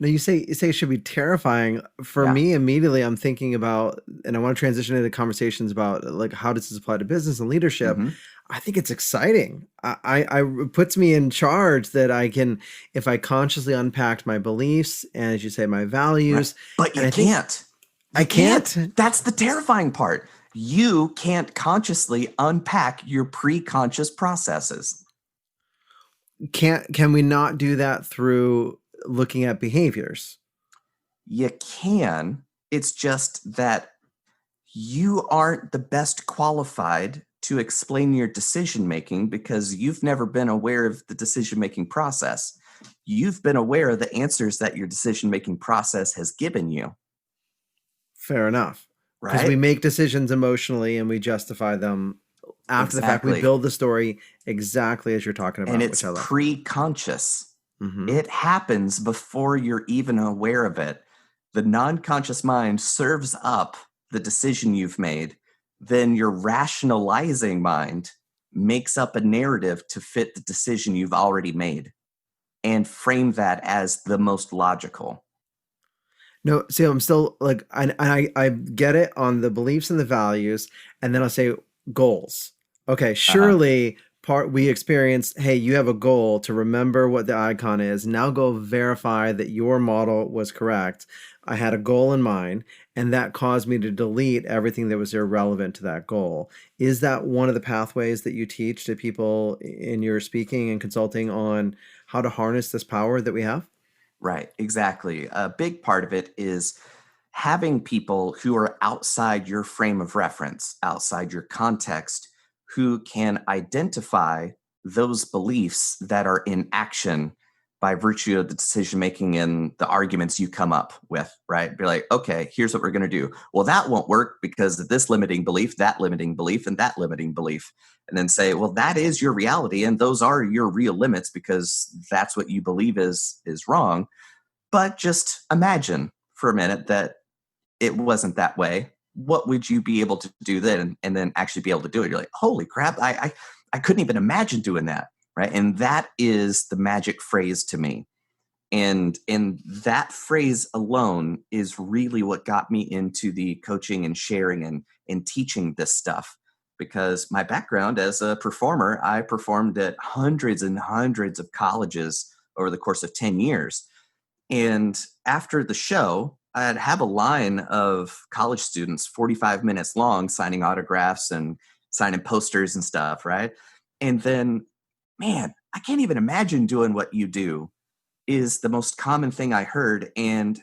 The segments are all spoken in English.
Now you say it should be terrifying. For Yeah. me, immediately I'm thinking about, and I want to transition into conversations about like how does this apply to business and leadership. Hmm. I think it's exciting. It puts me in charge that I can, if I consciously unpacked my beliefs and, as you say, my Right. values, But and you I think can't. I You can't. can't. That's the terrifying part. You can't consciously unpack your pre-conscious processes. Can we not do that through looking at behaviors? You can. It's just that you aren't the best qualified to explain your decision making because you've never been aware of the decision making process. You've been aware of the answers that your decision making process has given you, Fair enough. Because we right? make decisions emotionally and we justify them after the fact. We Exactly. build the story exactly as you're talking And about, which it's I love. pre-conscious. Hmm. It happens before you're even aware of it. The non-conscious mind serves up the decision you've made. Then your rationalizing mind makes up a narrative to fit the decision you've already made and frame that as the most logical. No, see, I'm still like, I get it on the beliefs and the values, and then I'll say goals. Okay, Uh-huh. surely part we experience, hey, you have a goal to remember what the icon is. Now go verify that your model was correct. I had a goal in mind, and that caused me to delete everything that was irrelevant to that goal. Is that one of the pathways that you teach to people in your speaking and consulting on how to harness this power that we have? Right, exactly. A big part of it is having people who are outside your frame of reference, outside your context, who can identify those beliefs that are in action by virtue of the decision making and the arguments you come up with, right? Be like, okay, here's what we're going to do. Well, that won't work because of this limiting belief, that limiting belief, and that limiting belief. And then say, well, that is your reality, and those are your real limits because that's what you believe is wrong. But just imagine for a minute that it wasn't that way. What would you be able to do then and then actually be able to do it? You're like, holy crap, I couldn't even imagine doing that. Right. And that is the magic phrase to me. And that phrase alone is really what got me into the coaching and sharing and teaching this stuff. Because my background as a performer, I performed at hundreds and hundreds of colleges over the course of 10 years. And after the show, I'd have a line of college students, 45 minutes long, signing autographs and signing posters and stuff, right? And then, man, I can't even imagine doing what you do, is the most common thing I heard. And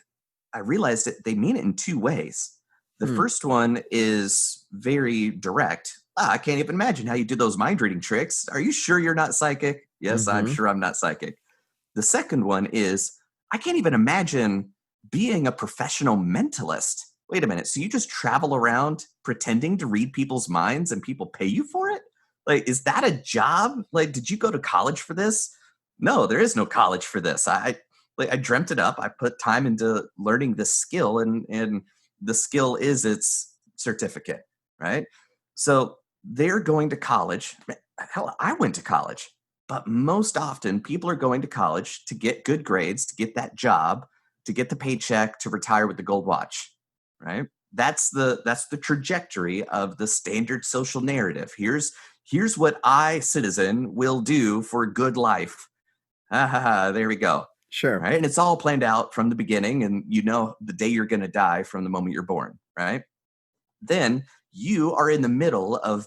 I realized that they mean it in two ways. The Hmm. first one is very direct. Ah, I can't even imagine how you do those mind reading tricks. Are you sure you're not psychic? Yes, I'm Mm-hmm. sure I'm not psychic. The second one is, I can't even imagine being a professional mentalist. Wait a minute. So you just travel around pretending to read people's minds and people pay you for it? Like, is that a job? Like, did you go to college for this? No, there is no college for this. I dreamt it up. I put time into learning this skill, and the skill is its certificate, right? So they're going to college. Hell, I went to college. But most often, people are going to college to get good grades, to get that job, to get the paycheck, to retire with the gold watch, right? That's the trajectory of the standard social narrative. Here's what I, citizen, will do for a good life. Ha ha ha! There we go. Sure. Right, and it's all planned out from the beginning, and you know the day you're going to die from the moment you're born. Right, then you are in the middle of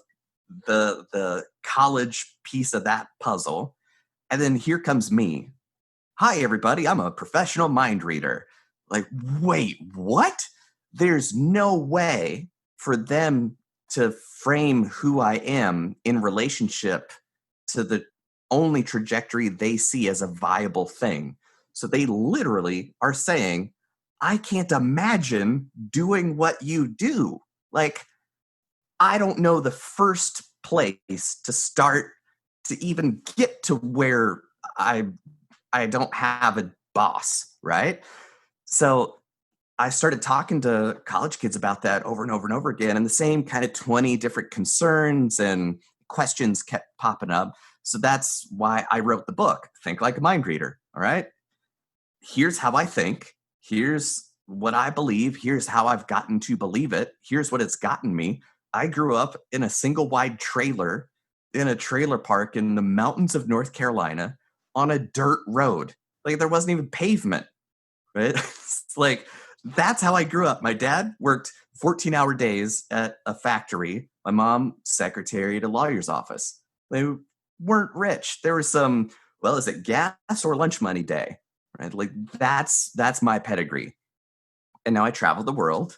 the college piece of that puzzle, and then here comes me. Hi, everybody. I'm a professional mind reader. Like, wait, what? There's no way for them to frame who I am in relationship to the only trajectory they see as a viable thing. So they literally are saying, I can't imagine doing what you do. Like, I don't know the first place to start to even get to where I I don't have a boss, right? So I started talking to college kids about that over and over and over again, and the same kind of 20 different concerns and questions kept popping up. So that's why I wrote the book, Think Like a Mind Reader. All right. here's how I think. Here's what I believe. Here's how I've gotten to believe it. Here's what it's gotten me. I grew up in a single wide trailer in a trailer park in the mountains of North Carolina on a dirt road. Like there wasn't even pavement, right? It's like that's how I grew up. My dad worked 14-hour days at a factory. My mom, secretary at a lawyer's office. They weren't rich. There was some, well, is it gas or lunch money day? Right? Like that's my pedigree. And now I travel the world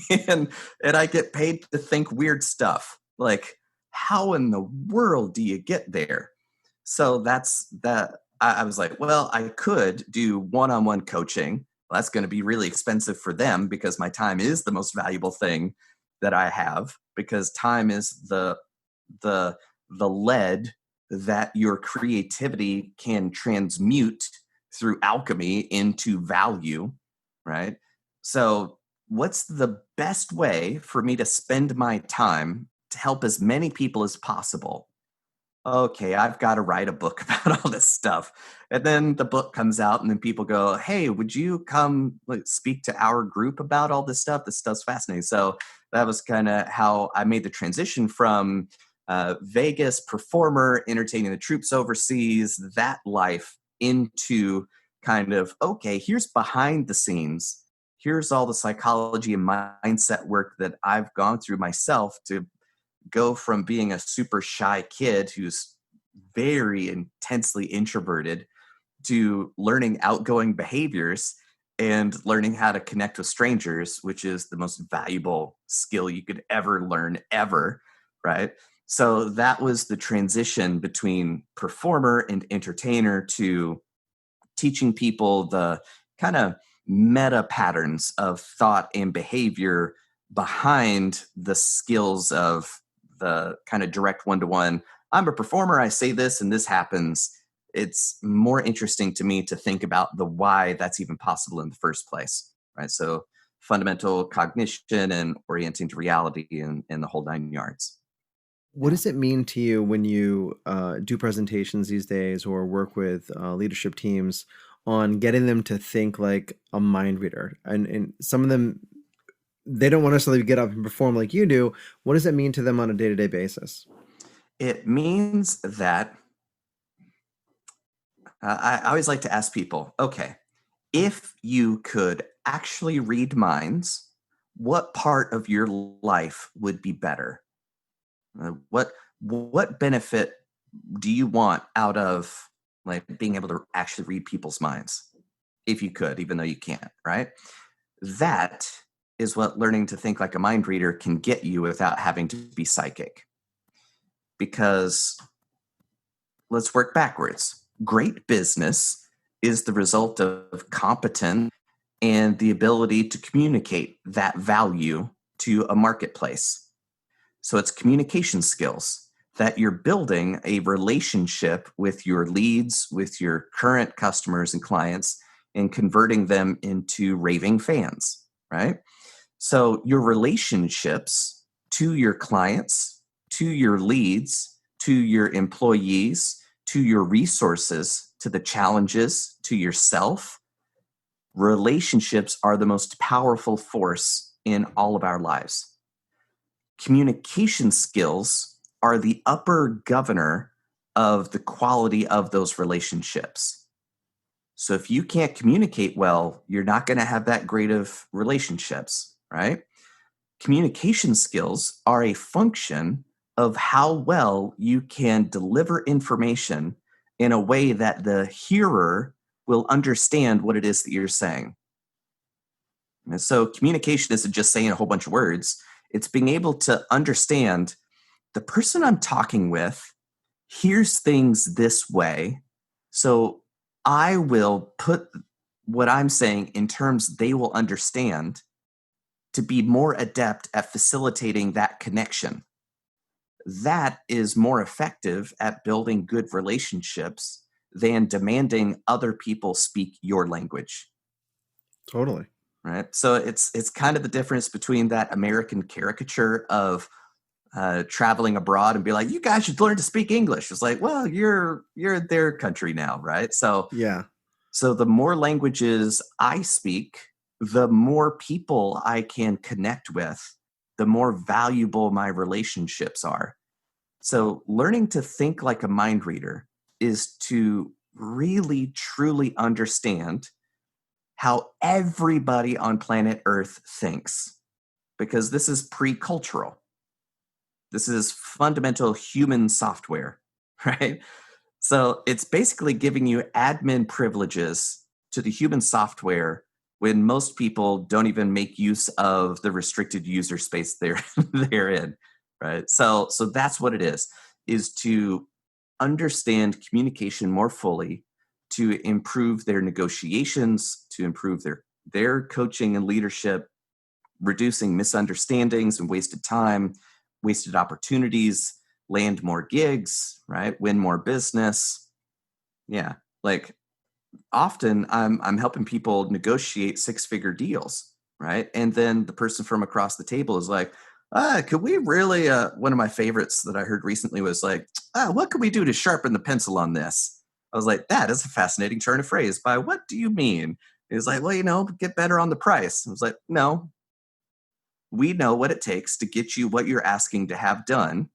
and I get paid to think weird stuff. Like, how in the world do you get there? So that's that. I was like, well, I could do one-on-one coaching. Well, that's going to be really expensive for them because my time is the most valuable thing that I have, because time is the lead that your creativity can transmute through alchemy into value, right? So, what's the best way for me to spend my time to help as many people as possible? Okay, I've got to write a book about all this stuff. And then the book comes out, and then people go, hey, would you come speak to our group about all this stuff? This stuff's fascinating. So that was kind of how I made the transition from Vegas performer, entertaining the troops overseas, that life into kind of, okay, here's behind the scenes. Here's all the psychology and mindset work that I've gone through myself to go from being a super shy kid who's very intensely introverted to learning outgoing behaviors and learning how to connect with strangers, which is the most valuable skill you could ever learn, ever, right? So that was the transition between performer and entertainer to teaching people the kind of meta patterns of thought and behavior behind the skills of the kind of direct one-to-one. I'm a performer, I say this and this happens. It's more interesting to me to think about the why that's even possible in the first place, right? So fundamental cognition and orienting to reality and the whole 9 yards. What Yeah. does it mean to you when you do presentations these days or work with leadership teams on getting them to think like a mind reader? And some of them, they don't want to necessarily get up and perform like you do. What does that mean to them on a day-to-day basis? It means that I always like to ask people, okay, if you could actually read minds, what part of your life would be better? What benefit do you want out of like being able to actually read people's minds? If you could, even though you can't, right? That is what learning to think like a mind reader can get you without having to be psychic. Because let's work backwards. Great business is the result of competence and the ability to communicate that value to a marketplace. So it's communication skills that you're building a relationship with your leads, with your current customers and clients, and converting them into raving fans, right? So your relationships to your clients, to your leads, to your employees, to your resources, to the challenges, to yourself, relationships are the most powerful force in all of our lives. Communication skills are the upper governor of the quality of those relationships. So if you can't communicate well, you're not going to have that great of relationships, right? Communication skills are a function of how well you can deliver information in a way that the hearer will understand what it is that you're saying. And so communication isn't just saying a whole bunch of words, it's being able to understand the person I'm talking with hears things this way. So I will put what I'm saying in terms they will understand to be more adept at facilitating that connection. That is more effective at building good relationships than demanding other people speak your language, Totally. right? So it's kind of the difference between that American caricature of traveling abroad and be like, you guys should learn to speak English. It's like, well, you're their country now, right? So Yeah. So the more languages I speak, the more people I can connect with, the more valuable my relationships are. So learning to think like a mind reader is to really truly understand how everybody on planet Earth thinks, because this is pre cultural. This is fundamental human software, right? So it's basically giving you admin privileges to the human software when most people don't even make use of the restricted user space they're in, right? So that's what it is to understand communication more fully, to improve their negotiations, to improve their coaching and leadership, reducing misunderstandings and wasted time, wasted opportunities, land more gigs, right? Win more business. Yeah. Like often I'm helping people negotiate six-figure deals, right? And then the person from across the table is like, could we really one of my favorites that I heard recently was like, what could we do to sharpen the pencil on this? I was like, that is a fascinating turn of phrase. By what do you mean? He was like, well, get better on the price. I was like, no, we know what it takes to get you what you're asking to have done.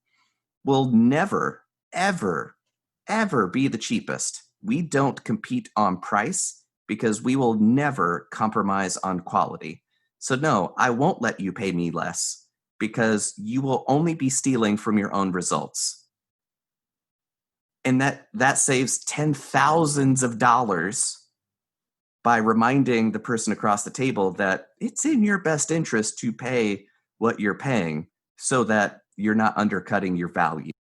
We'll never, ever, ever be the cheapest. We don't compete on price because we will never compromise on quality. So, no, I won't let you pay me less because you will only be stealing from your own results. And that saves thousands of dollars by reminding the person across the table that it's in your best interest to pay what you're paying so that you're not undercutting your value.